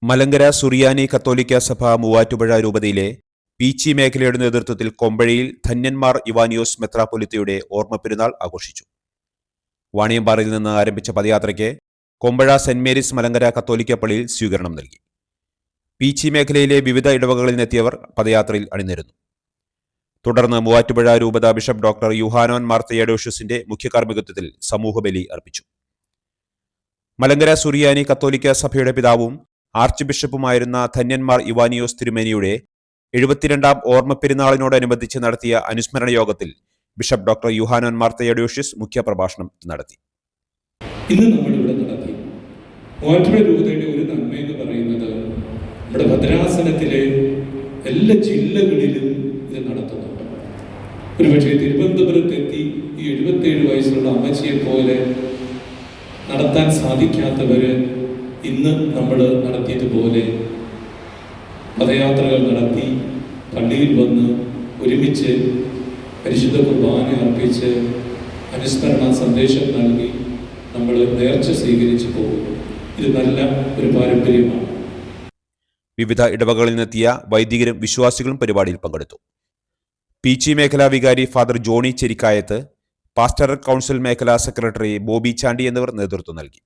മലങ്കര സുറിയാനി കത്തോലിക്ക സഭ മൂവാറ്റുപുഴ രൂപതയിലെ പീച്ചി മേഖലയുടെ നേതൃത്വത്തിൽ കൊമ്പഴയിൽ ധന്യന്മാർ ഇവാനിയോസ് മെത്രാപ്പൊലിത്തയുടെ ഓർമ്മ പെരുന്നാൾ ആഘോഷിച്ചു. വാണിയമ്പാറയിൽ നിന്ന് ആരംഭിച്ച പദയാത്രയ്ക്ക് കൊമ്പഴ സെന്റ് മേരീസ് മലങ്കര കത്തോലിക്ക പള്ളിയിൽ സ്വീകരണം നൽകി. പീച്ചി മേഖലയിലെ വിവിധ ഇടവകകളിൽ നിന്നെത്തിയവർ പദയാത്രയിൽ അണിനിരന്നു. തുടർന്ന് മൂവാറ്റുപുഴ രൂപത ബിഷപ്പ് ഡോക്ടർ യുഹാനോൻ മാർ തിയഡോഷ്യസിന്റെ മുഖ്യ കാർമ്മികത്വത്തിൽ സമൂഹബലി അർപ്പിച്ചു. മലങ്കര സുറിയാനി കത്തോലിക്ക സഭയുടെ പിതാവും ആർച്ച് ബിഷപ്പുമായിരുന്ന ധന്യന്മാർ ഇവാനിയോസ് തിരുമേനിയുടെ 72ാം ഓർമ്മ പെരുന്നാളിനോടനുബന്ധിച്ച് നടത്തിയ അനുസ്മരണ യോഗത്തിൽ bishop doctor Yuhanon Mar Theodosius മുഖ്യപ്രഭാഷണം നടത്തി. ഇന്ന് നമ്മളിവിടെ നടത്തി മൂവാറ്റുപുഴ രൂപതയുടെ ഒരു നന്മയെന്ന് പറയുന്നത് നമ്മുടെ ഭദ്രാസനത്തിലെ എല്ലാ ജില്ലകളിലും ഇത് നടത്തുന്നുണ്ട്. ഒരുപക്ഷെ തിരുവനന്തപുരത്തെത്തി ഈ 77 വയസ്സുള്ള അമ്മച്ചിയെ പോലെ നടത്താൻ സാധിക്കാത്തവര് ഇന്ന് നമ്മൾ നടത്തിയതുപോലെ പദയാത്രകൾ നടത്തി പള്ളിയിൽ വന്ന് ഒരുമിച്ച് പരിശുദ്ധ കുർബാന അർപ്പിച്ച് അനുസ്മരണ സന്ദേശം നൽകി നമ്മൾ നേർച്ച സ്വീകരിച്ചു പോകും. ഇത് നല്ല ഒരു പാരമ്പര്യമാണ്. വിവിധ ഇടവകളിൽ നിന്നെത്തിയ വൈദികരും വിശ്വാസികളും പരിപാടിയിൽ പങ്കെടുത്തു. പീച്ചി മേഖലാ വികാരി ഫാദർ ജോണി ചെരിക്കായത്ത്, പാസ്റ്ററൽ കൗൺസിൽ മേഖലാ സെക്രട്ടറി ബോബി ചാണ്ടി എന്നിവർ നേതൃത്വം നൽകി.